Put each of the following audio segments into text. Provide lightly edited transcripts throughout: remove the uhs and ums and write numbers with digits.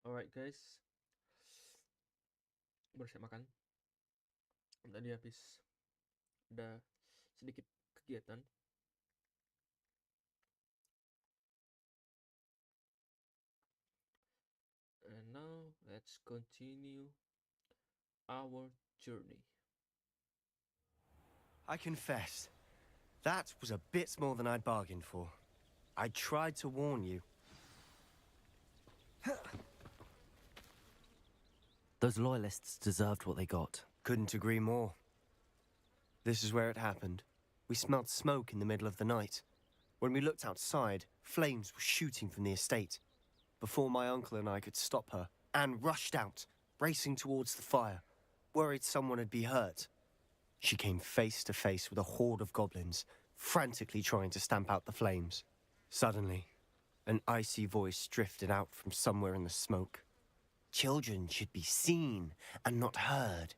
Alright guys, baru saya makan. Tadi habis ada sedikit kegiatan. And now let's continue our journey. I confess, that was a bit more than I'd bargained for. I tried to warn you. Those loyalists deserved what they got. Couldn't agree more. This is where it happened. We smelled smoke in the middle of the night. When we looked outside, flames were shooting from the estate. Before my uncle and I could stop her, Anne rushed out, racing towards the fire, worried someone had been hurt. She came face to face with a horde of goblins, frantically trying to stamp out the flames. Suddenly, an icy voice drifted out from somewhere in the smoke. Children should be seen and not heard.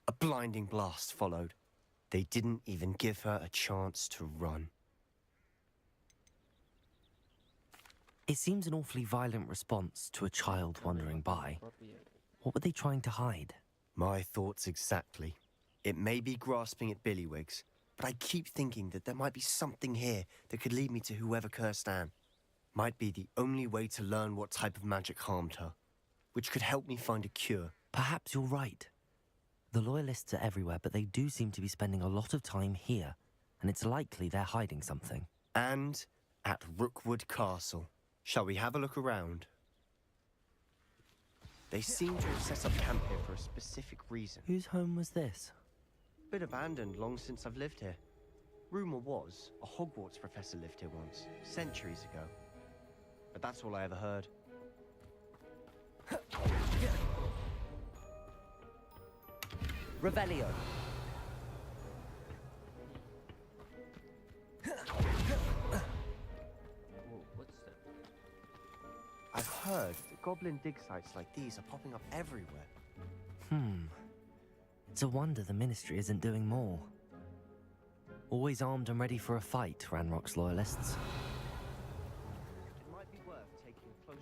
A blinding blast followed. They didn't even give her a chance to run. It seems an awfully violent response to a child wandering by. What were they trying to hide? My thoughts exactly. It may be grasping at Billywigs, but I keep thinking that there might be something here that could lead me to whoever cursed Anne. Might be the only way to learn what type of magic harmed her, which could help me find a cure. Perhaps you're right. The loyalists are everywhere, but they do seem to be spending a lot of time here, and it's likely they're hiding something. And at Rookwood Castle. Shall we have a look around? They seem to have set up camp here for a specific reason. Whose home was this? Bit abandoned long since I've lived here. Rumour was a Hogwarts professor lived here once, centuries ago. But that's all I ever heard. Revelio. Whoa, what's that? I've heard that goblin dig sites like these are popping up everywhere. It's a wonder the Ministry isn't doing more. Always armed and ready for a fight, Ranrock's loyalists. It might be worth taking a closer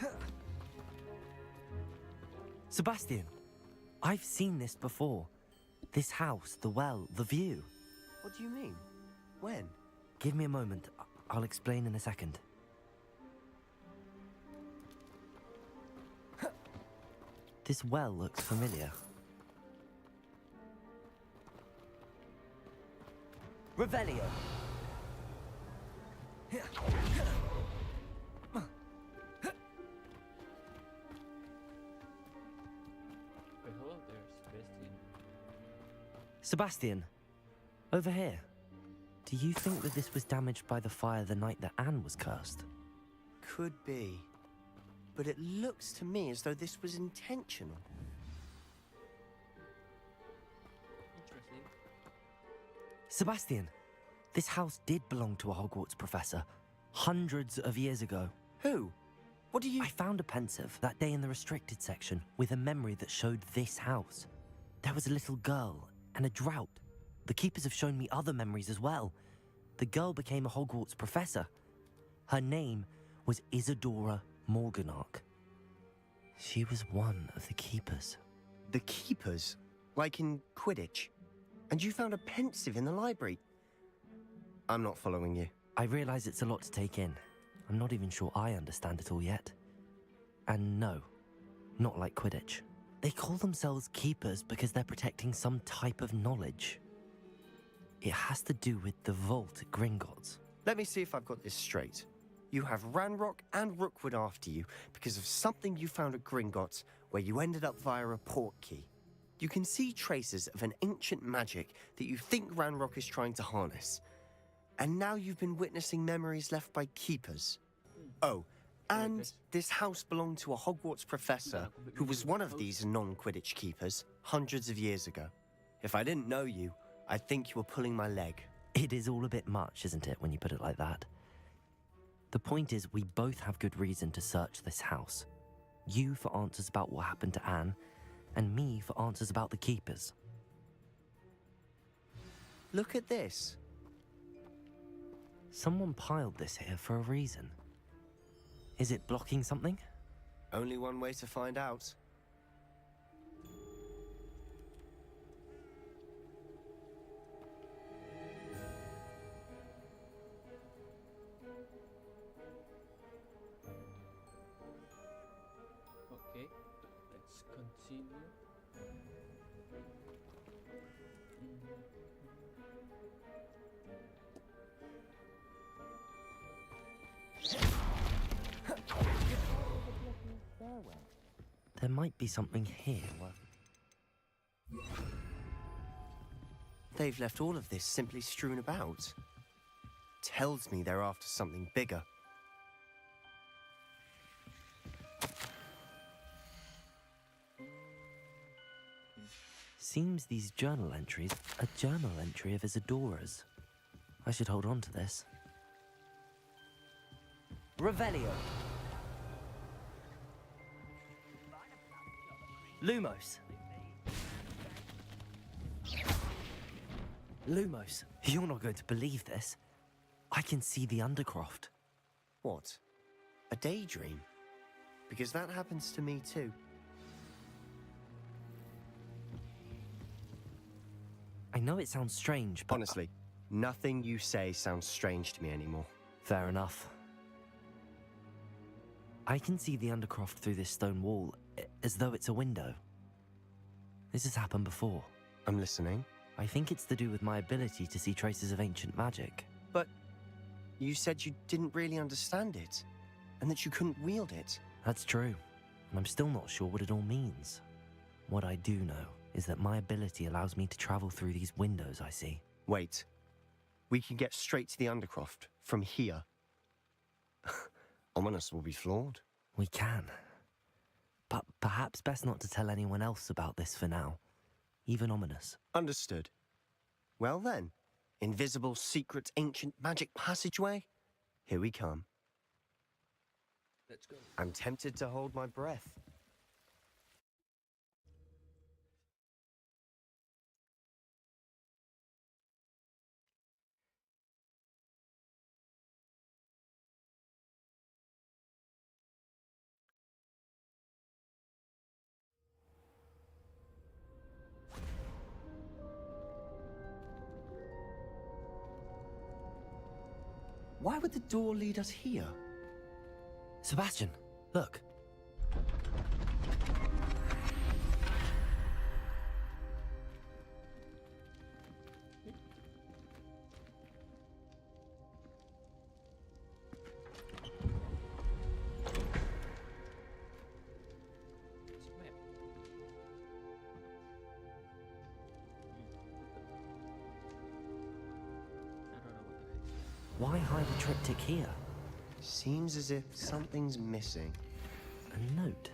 look. Sebastian, I've seen this before. This house, the well, the view. What do you mean? When? Give me a moment. I'll explain in a second. This well looks familiar. Revelio. Wait, hello there, Sebastian. Sebastian, over here. Do you think that this was damaged by the fire the night that Anne was cursed? Could be. But it looks to me as though this was intentional. Interesting. Sebastian, this house did belong to a Hogwarts professor, hundreds of years ago. Who? What do you... I found a pensive that day in the restricted section with a memory that showed this house. There was a little girl and a drought. The keepers have shown me other memories as well. The girl became a Hogwarts professor. Her name was Isadora Morganach. She was one of the keepers. The keepers? Like in Quidditch? And you found a pensive in the library? I'm not following you. I realize it's a lot to take in. I'm not even sure I understand it all yet. And no, not like Quidditch. They call themselves keepers because they're protecting some type of knowledge. It has to do with the vault at Gringotts. Let me see if I've got this straight. You have Ranrock and Rookwood after you because of something you found at Gringotts where you ended up via a port key. You can see traces of an ancient magic that you think Ranrock is trying to harness. And now you've been witnessing memories left by keepers. Oh, and this house belonged to a Hogwarts professor who was one of these non-Quidditch keepers hundreds of years ago. If I didn't know you, I'd think you were pulling my leg. It is all a bit much, isn't it, when you put it like that? The point is, we both have good reason to search this house. You for answers about what happened to Anne, and me for answers about the keepers. Look at this. Someone piled this here for a reason. Is it blocking something? Only one way to find out. Okay, let's continue. There might be something here. They've left all of this simply strewn about. Tells me they're after something bigger. Seems these journal entries are journal entry of Isadora's. I should hold on to this. Revelio. Lumos. Lumos, you're not going to believe this. I can see the Undercroft. What? A daydream? Because that happens to me too. I know it sounds strange, but... Honestly, nothing you say sounds strange to me anymore. Fair enough. I can see the Undercroft through this stone wall, as though it's a window. This has happened before. I'm listening. I think it's to do with my ability to see traces of ancient magic. But you said you didn't really understand it, and that you couldn't wield it. That's true, and I'm still not sure what it all means. What I do know is that my ability allows me to travel through these windows I see. Wait. We can get straight to the Undercroft from here. Ominous will be flawed. We can. But perhaps best not to tell anyone else about this for now. Even Ominous. Understood. Well then, invisible, secret, ancient magic passageway? Here we come. Let's go. I'm tempted to hold my breath. Why would the door lead us here? Sebastian, look. It's a map. I don't know what the heck is that. Why hide a triptych here? Seems as if something's missing. A note.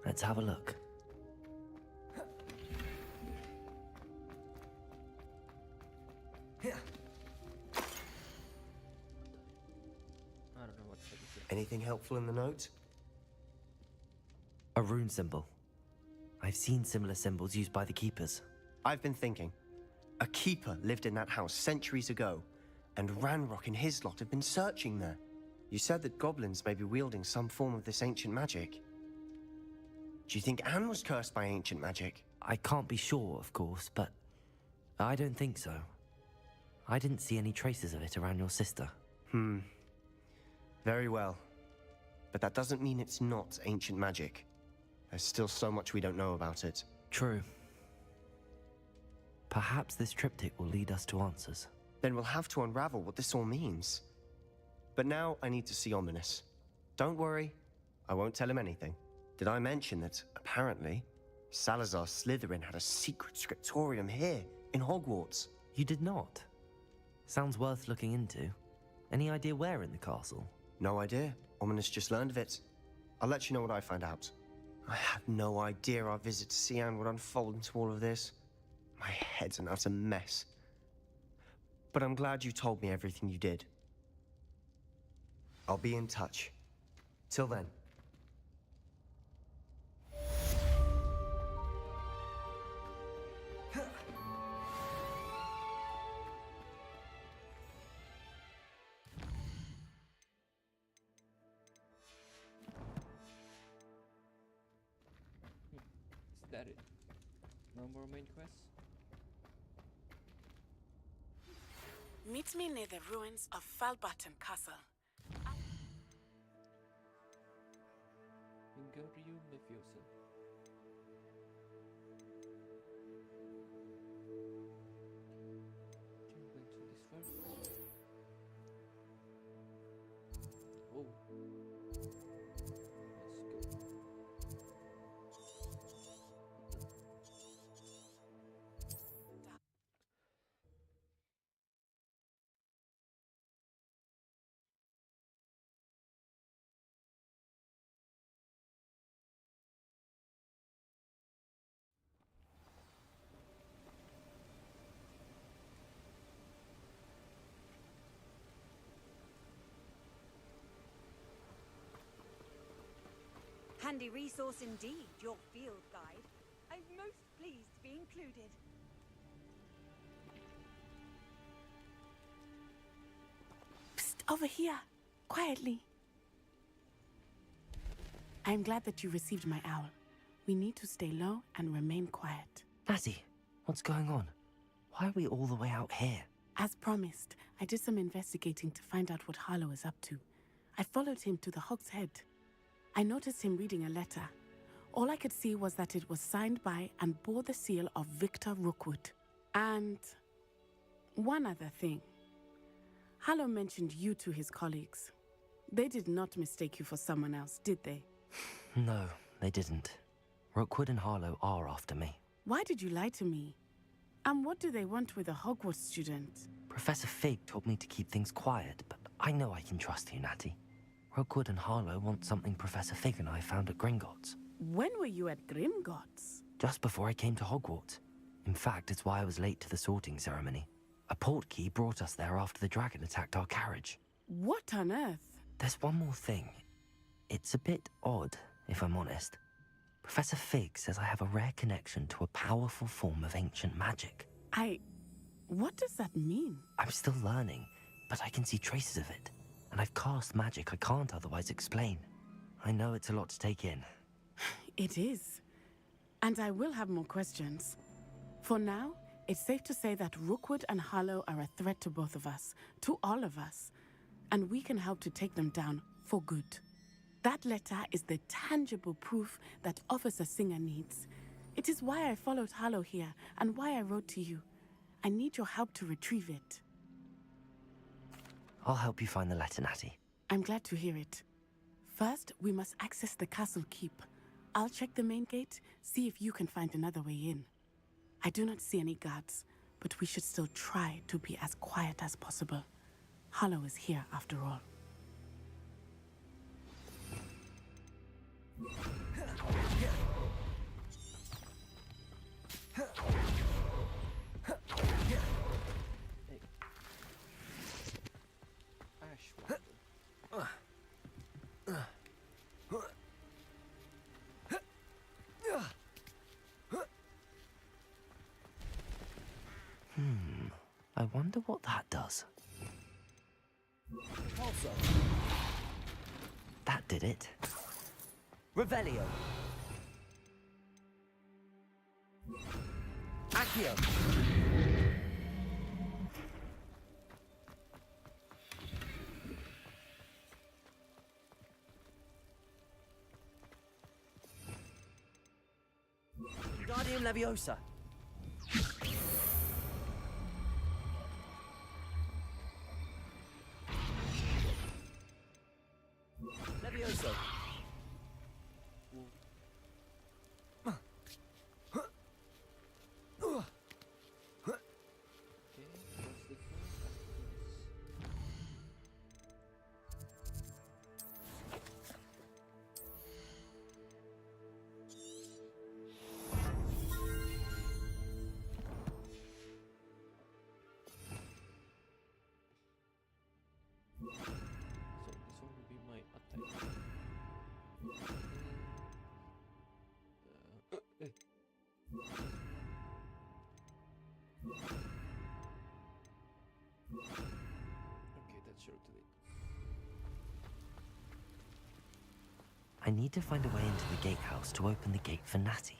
Let's have a look. I don't know what the heck is that. Anything helpful in the note? A rune symbol. I've seen similar symbols used by the keepers. I've been thinking. A keeper lived in that house centuries ago, and Ranrock and his lot have been searching there. You said that goblins may be wielding some form of this ancient magic. Do you think Anne was cursed by ancient magic? I can't be sure, of course, but I don't think so. I didn't see any traces of it around your sister. Very well. But that doesn't mean it's not ancient magic. There's still so much we don't know about it. True. Perhaps this triptych will lead us to answers. Then we'll have to unravel what this all means. But now I need to see Ominous. Don't worry, I won't tell him anything. Did I mention that, apparently, Salazar Slytherin had a secret scriptorium here, in Hogwarts? You did not? Sounds worth looking into. Any idea where in the castle? No idea. Ominous just learned of it. I'll let you know what I find out. I had no idea our visit to Sian would unfold into all of this. My head's an utter mess. But I'm glad you told me everything you did. I'll be in touch. Till then. that it? No more main quests? Meet me near the ruins of Falbaton Castle. Wingardium Leviosa. Think went to this far? Oh. Let's go. Handy resource indeed, your field guide. I'm most pleased to be included. Psst, over here. Quietly. I'm glad that you received my owl. We need to stay low and remain quiet. Natty, what's going on? Why are we all the way out here? As promised, I did some investigating to find out what Harlow is up to. I followed him to the Hog's Head. I noticed him reading a letter. All I could see was that it was signed by and bore the seal of Victor Rookwood. And one other thing. Harlow mentioned you to his colleagues. They did not mistake you for someone else, did they? No, they didn't. Rookwood and Harlow are after me. Why did you lie to me? And what do they want with a Hogwarts student? Professor Fig told me to keep things quiet, but I know I can trust you, Natty. Rookwood and Harlow want something Professor Fig and I found at Gringotts. When were you at Gringotts? Just before I came to Hogwarts. In fact, it's why I was late to the sorting ceremony. A portkey brought us there after the dragon attacked our carriage. What on earth? There's one more thing. It's a bit odd, if I'm honest. Professor Fig says I have a rare connection to a powerful form of ancient magic. What does that mean? I'm still learning, but I can see traces of it. And I've cast magic I can't otherwise explain. I know it's a lot to take in. It is. And I will have more questions. For now, it's safe to say that Rookwood and Harlow are a threat to both of us, to all of us. And we can help to take them down for good. That letter is the tangible proof that Officer Singer needs. It is why I followed Harlow here and why I wrote to you. I need your help to retrieve it. I'll help you find the letter, Natty. I'm glad to hear it. First, we must access the castle keep. I'll check the main gate, see if you can find another way in. I do not see any guards, but we should still try to be as quiet as possible. Harlow is here after all. I wonder what that does. Also, That did it. Revelio. Accio. Guardium Leviosa. Levioso. I need to find a way into the gatehouse to open the gate for Natty.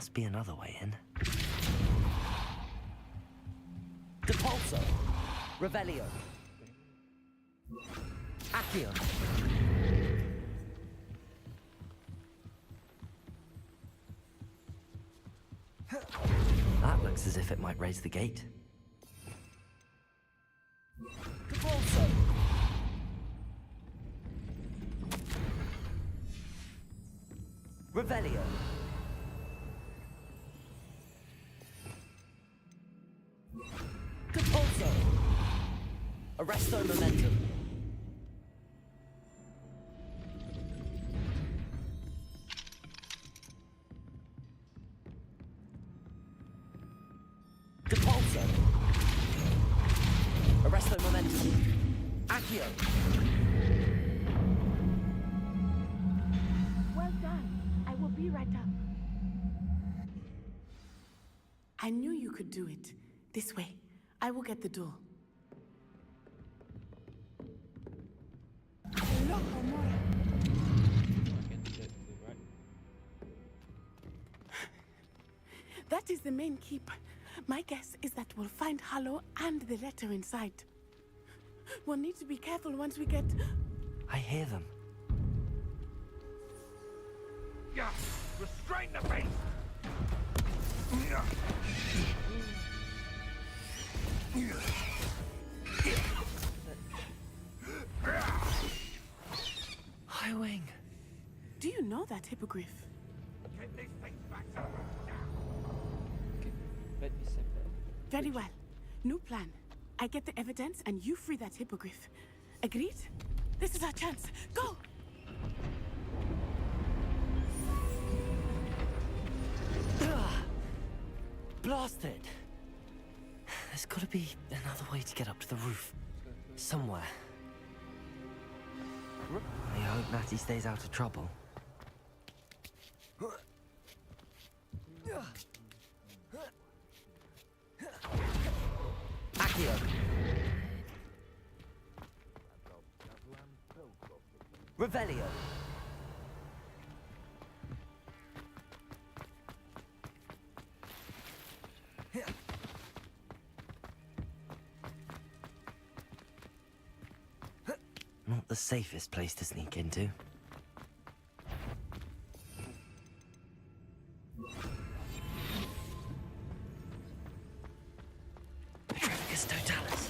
must be another way in. Depulso. Revelio. Accio. That looks as if it might raise the gate. Depulso. Revelio. Depulso. Arresto momentum. Depulso. Arresto momentum. Accio. Well done. I will be right up. I knew you could do it. This way. I will get the door. Hello, Homura. I can do that too, right? That is the main keep. My guess is that we'll find Hallow and the letter inside. We'll need to be careful once we get... I hear them. Yeah, restrain the beast! High Wing. Do you know that hippogriff? Get these things back to now. Okay, let me set that. Very well. New plan. I get the evidence and you free that hippogriff. Agreed? This is our chance. Go! Blasted! There's gotta be another way to get up to the roof. Somewhere. I hope Natty stays out of trouble. Accio. Revelio. Not the safest place to sneak into. Tricus totalis.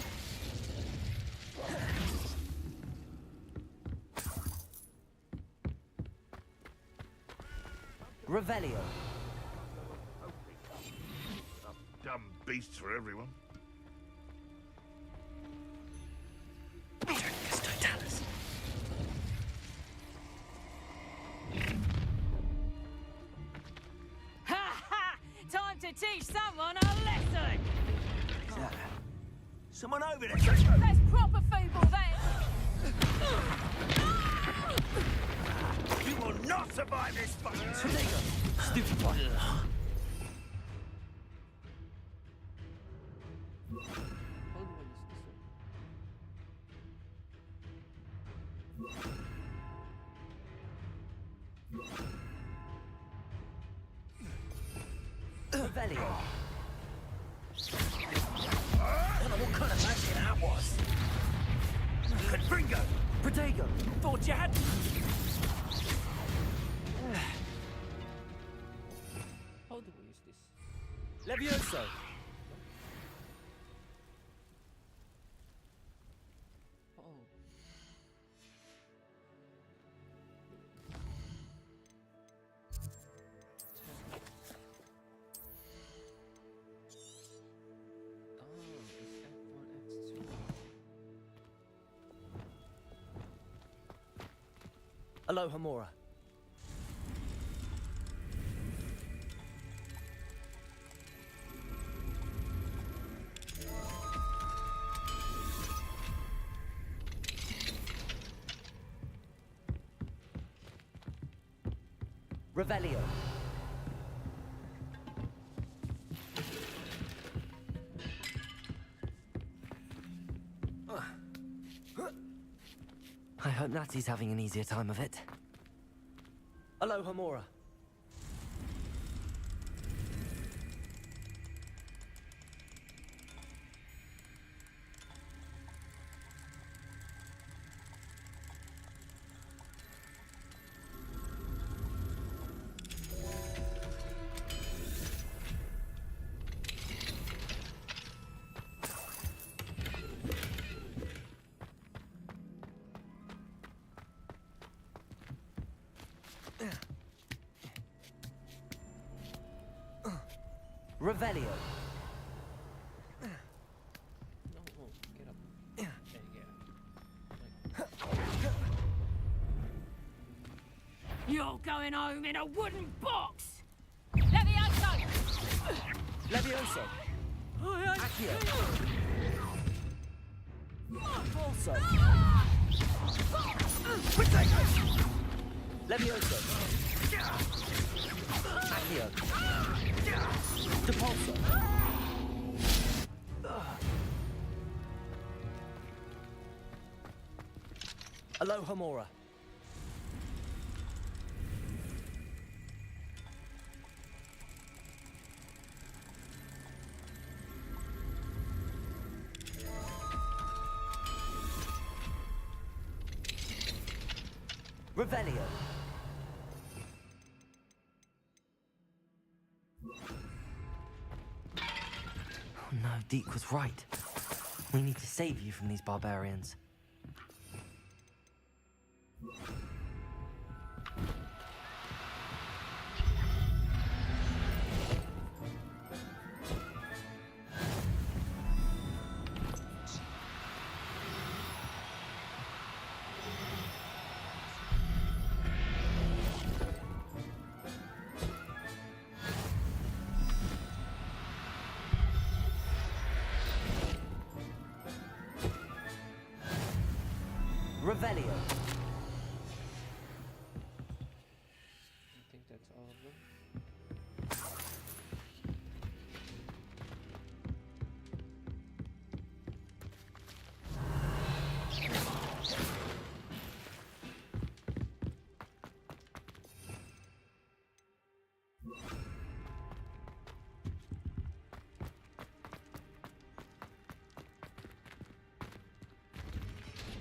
Revelio. Dumb beasts for everyone. Tricus totalis. Ha ha! Time to teach someone a lesson! Someone over there! That's proper fable, then! You will not survive this fucking Protego. Stupid one. How do I use Revelio. What kind of magic that was? Bingo! Protego. Thought you had... this? How do I use this? Levioso. Oh. It's F1, X2. Aloha Mora. Revelio. I hope Natty's having an easier time of it. Aloha Mora. Revelio. No, no, get up. Yeah, yeah. You're going home in a wooden box! Levioso! Levioso. Accio. Balso. Levioso. Accio. Depulso. Aloha Mora. Revelio. Oh no, Deke was right. We need to save you from these barbarians. Revelio. I think that's all of them.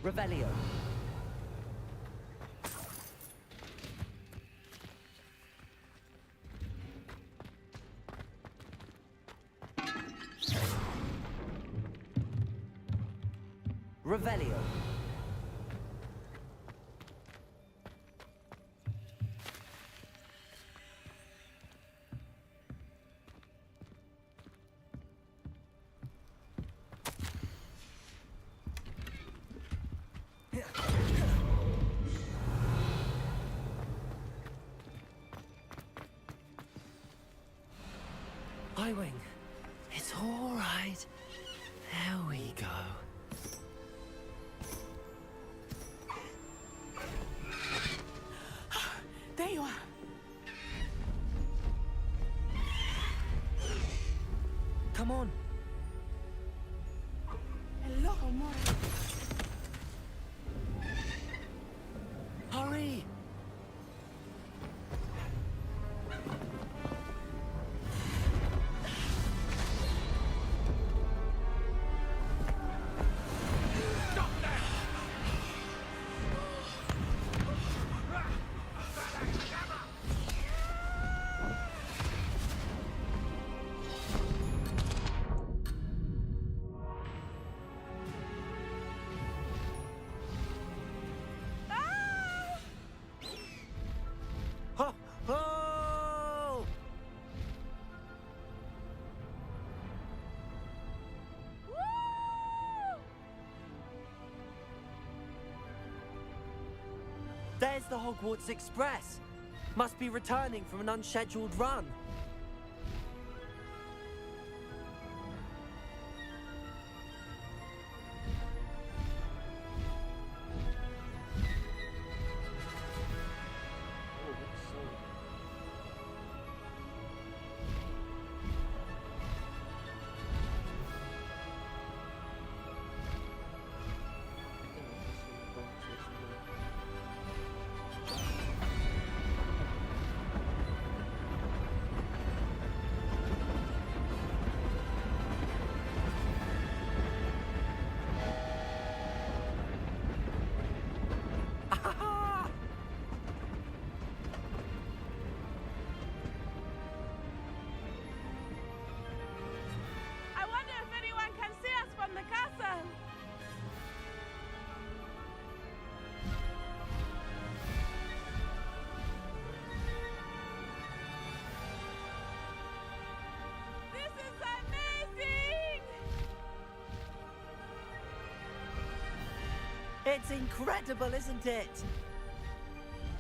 Revelio. Revelio. Highwing, it's all right. There we go. There you are. Come on. Hello, Mora. Hurry! Ho! Ho! There's the Hogwarts Express. Must be returning from an unscheduled run. Oh, that's so. I think I'm just going to explore. It's incredible, isn't it? Where are we going?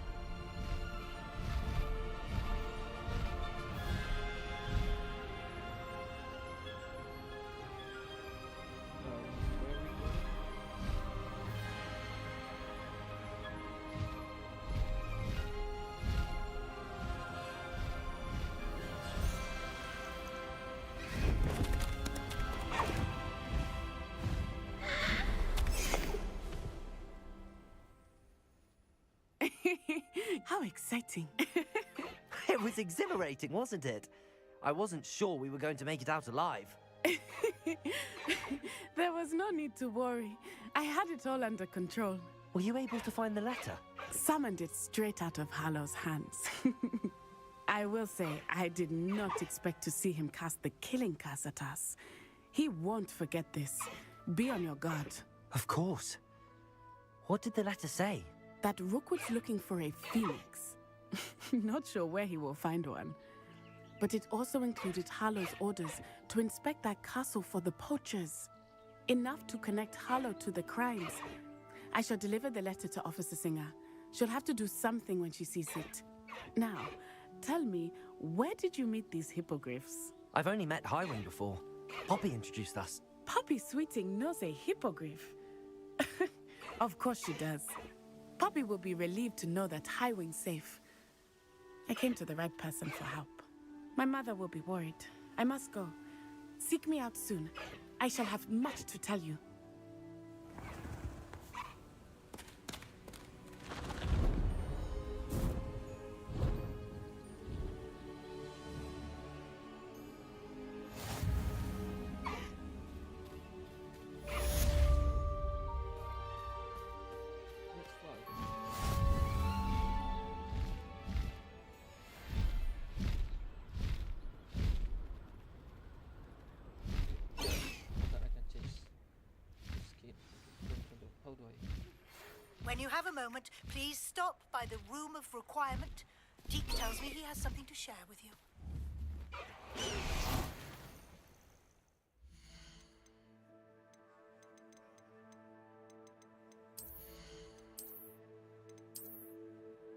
How exciting. It was exhilarating, wasn't it? I wasn't sure we were going to make it out alive. There was no need to worry. I had it all under control. Were you able to find the letter? Summoned it straight out of Hallow's hands. I will say, I did not expect to see him cast the killing curse at us. He won't forget this. Be on your guard. Of course. What did the letter say? That Rookwood's looking for a phoenix. Not sure where he will find one. But it also included Hallow's orders to inspect that castle for the poachers. Enough to connect Hallow to the crimes. I shall deliver the letter to Officer Singer. She'll have to do something when she sees it. Now, tell me, where did you meet these hippogriffs? I've only met Highwing before. Poppy introduced us. Poppy Sweeting knows a hippogriff. Of course she does. Poppy will be relieved to know that Highwing's safe. I came to the right person for help. My mother will be worried. I must go. Seek me out soon. I shall have much to tell you. Let's fly. I thought I can change skin. How do I? When you have a moment, please stop by the room of requirement. Deek tells me he has something to share with you.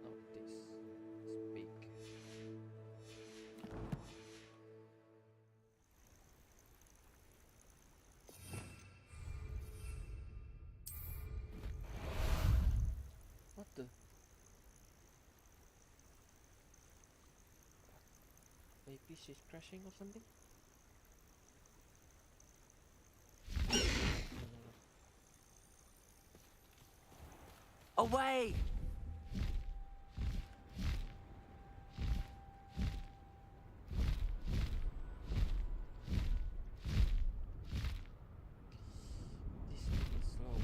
Now this. Speak. What the? My PC is crashing or something? No, no, no. Away! This thing is slow.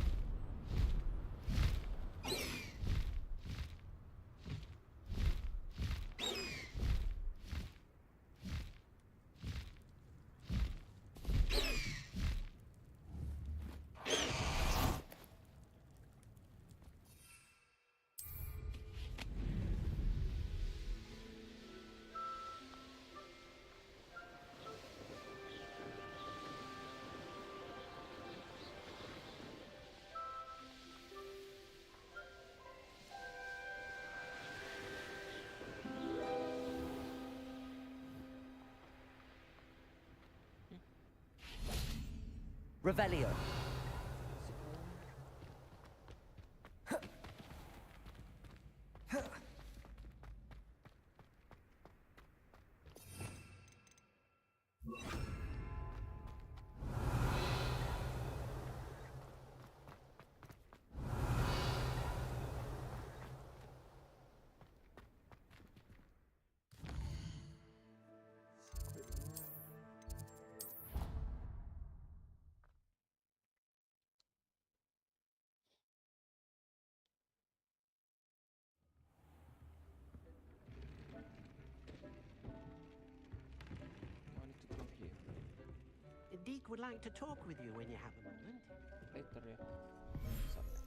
Revelio. I need to come here. Deek would like to talk with you when you have a moment. Later, yeah. Sampai.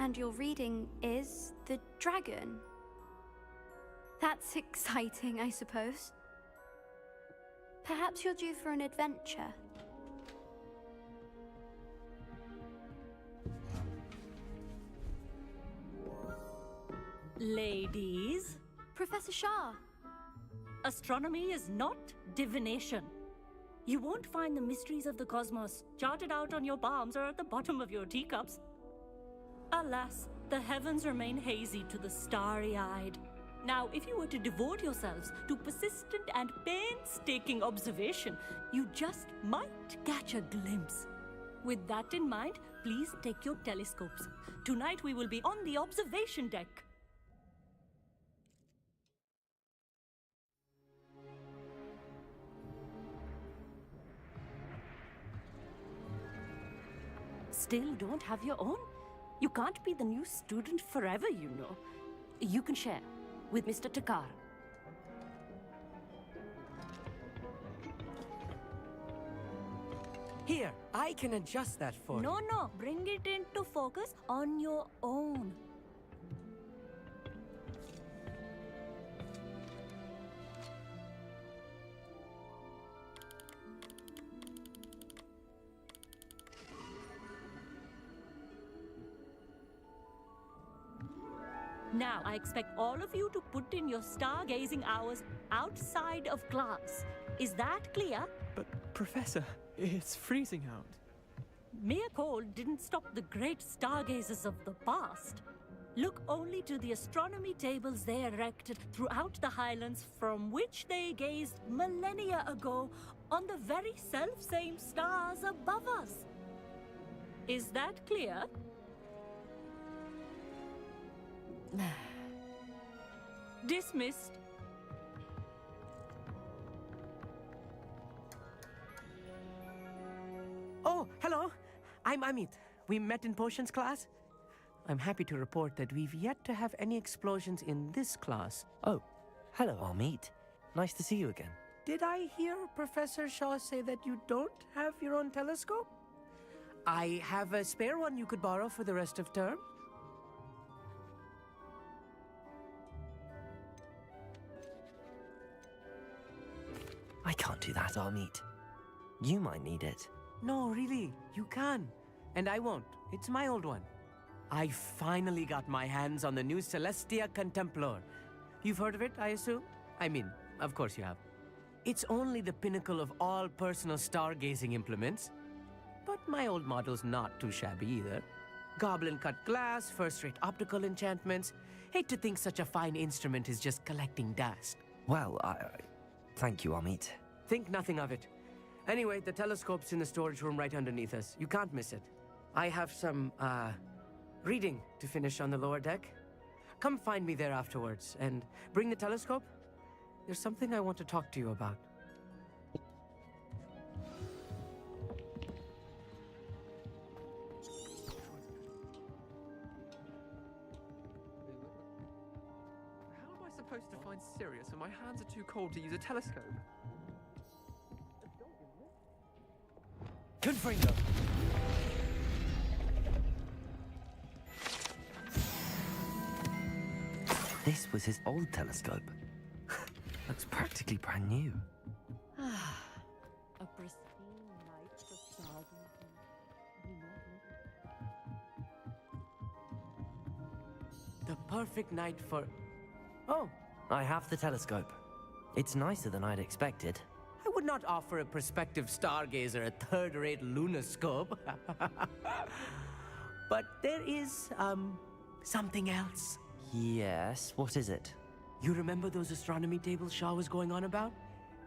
And your reading is the dragon. That's exciting, I suppose. Perhaps you're due for an adventure. Ladies, Professor Shah. astronomy is not divination. You won't find the mysteries of the cosmos charted out on your palms or at the bottom of your teacups. Alas, the heavens remain hazy to the starry-eyed. Now, if you were to devote yourselves to persistent and painstaking observation, you just might catch a glimpse. With that in mind, please take your telescopes. Tonight we will be on the observation deck. Still don't have your own? You can't be the new student forever, you know. You can share with Mr. Takar. Here, I can adjust that for you. No, bring it into focus on your own. Now, I expect all of you to put in your stargazing hours outside of class. Is that clear? But, Professor, it's freezing out. Mere cold didn't stop the great stargazers of the past. Look only to the astronomy tables they erected throughout the Highlands from which they gazed millennia ago on the very self-same stars above us. Is that clear? Dismissed. Oh, hello. I'm Amit. We met in potions class. I'm happy to report that we've yet to have any explosions in this class. Oh, hello, Amit. Nice to see you again. Did I hear Professor Shaw say that you don't have your own telescope? I have a spare one you could borrow for the rest of term. I can't do that, Amit. You might need it. No, really, you can. And I won't. It's my old one. I finally got my hands on the new Celestia Contemplar. You've heard of it, I assume? I mean, of course you have. It's only the pinnacle of all personal stargazing implements. But my old model's not too shabby either. Goblin-cut glass, first-rate optical enchantments. Hate to think such a fine instrument is just collecting dust. Well, thank you, Amit. Think nothing of it. Anyway, the telescope's in the storage room right underneath us. You can't miss it. I have some, reading to finish on the lower deck. Come find me there afterwards, and bring the telescope. There's something I want to talk to you about. How am I supposed to find Sirius when my hands are too cold to use a telescope? Confringo! This was his old telescope. Looks practically brand new. A pristine night for stargazing. The perfect night for... Oh, I have the telescope. It's nicer than I'd expected. I would not offer a prospective stargazer a third-rate lunoscope. But there is, something else. Yes, what is it? You remember those astronomy tables Shaw was going on about?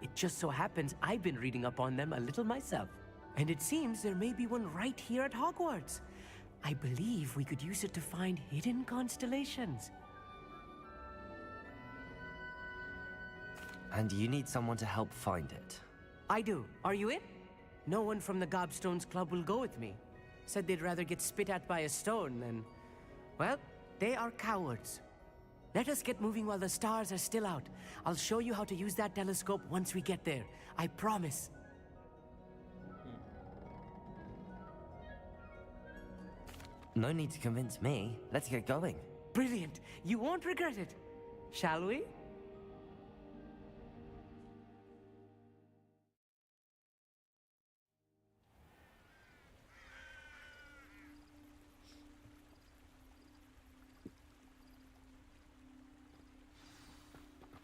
It just so happens I've been reading up on them a little myself. And it seems there may be one right here at Hogwarts. I believe we could use it to find hidden constellations. And you need someone to help find it. I do. Are you in? No one from the Gobstones Club will go with me. Said they'd rather get spit at by a stone than... Well, they are cowards. Let us get moving while the stars are still out. I'll show you how to use that telescope once we get there. I promise. No need to convince me. Let's get going. Brilliant. You won't regret it. Shall we?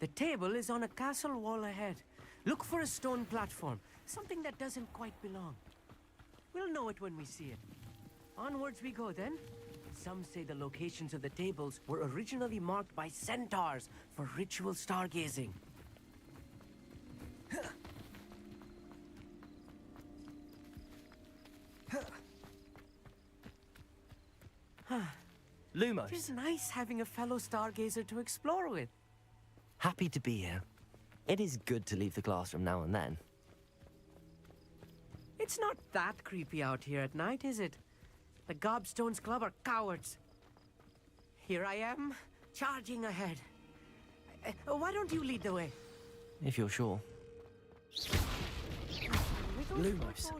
The table is on a castle wall ahead. Look for a stone platform, something that doesn't quite belong. We'll know it when we see it. Onwards we go then. Some say the locations of the tables were originally marked by centaurs for ritual stargazing. Lumos. It is nice having a fellow stargazer to explore with. Happy to be here. It is good to leave the classroom now and then. It's not that creepy out here at night, is it? The Gobstones Club are cowards. Here I am, charging ahead. Why don't you lead the way? If you're sure. Lumos.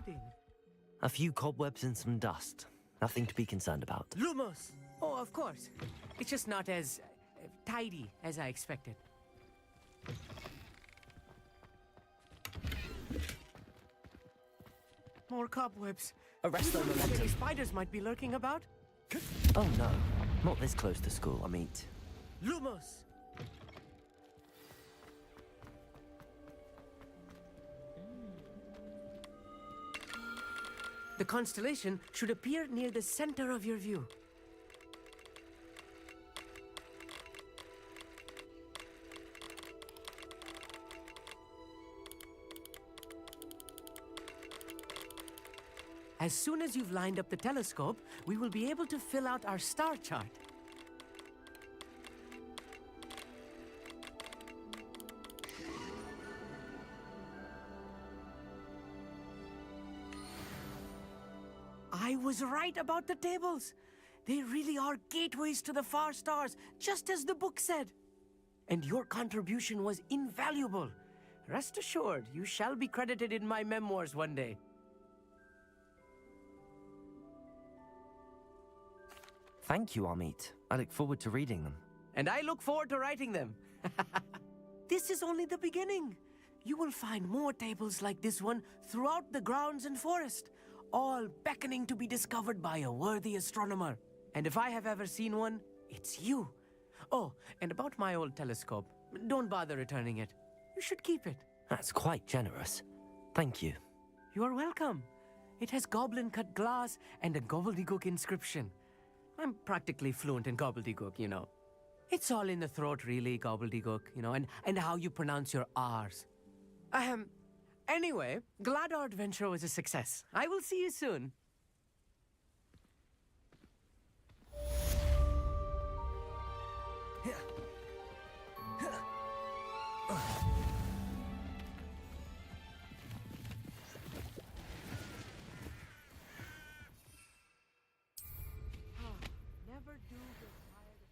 A few cobwebs and some dust. Nothing to be concerned about. Lumos! Oh, of course. It's just not as tidy as I expected. More cobwebs. Arrest You their don't think momentum. any spiders might be lurking about? Oh no, not this close to school, I mean. Lumos! The constellation should appear near the center of your view. As soon as you've lined up the telescope, we will be able to fill out our star chart. I was right about the tables. They really are gateways to the far stars, just as the book said. And your contribution was invaluable. Rest assured, you shall be credited in my memoirs one day. Thank you, Amit. I look forward to reading them. And I look forward to writing them. This is only the beginning. You will find more tables like this one throughout the grounds and forest, all beckoning to be discovered by a worthy astronomer. And if I have ever seen one, it's you. Oh, and about my old telescope, don't bother returning it. You should keep it. That's quite generous. Thank you. You are welcome. It has goblin-cut glass and a gobbledygook inscription. I'm practically fluent in gobbledygook, you know. It's all in the throat, really, gobbledygook, you know, and how you pronounce your R's. Anyway, glad our adventure was a success. I will see you soon. Never do get tired of...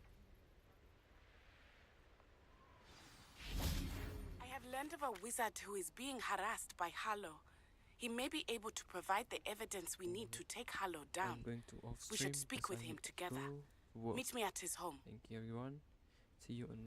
I have learned of a wizard who is being harassed by Hallow. He may be able to provide the evidence we need to take Hallow down. I'm going to off We stream should speak as with I him need to together. work. Meet me at his home. Thank you, everyone. See you on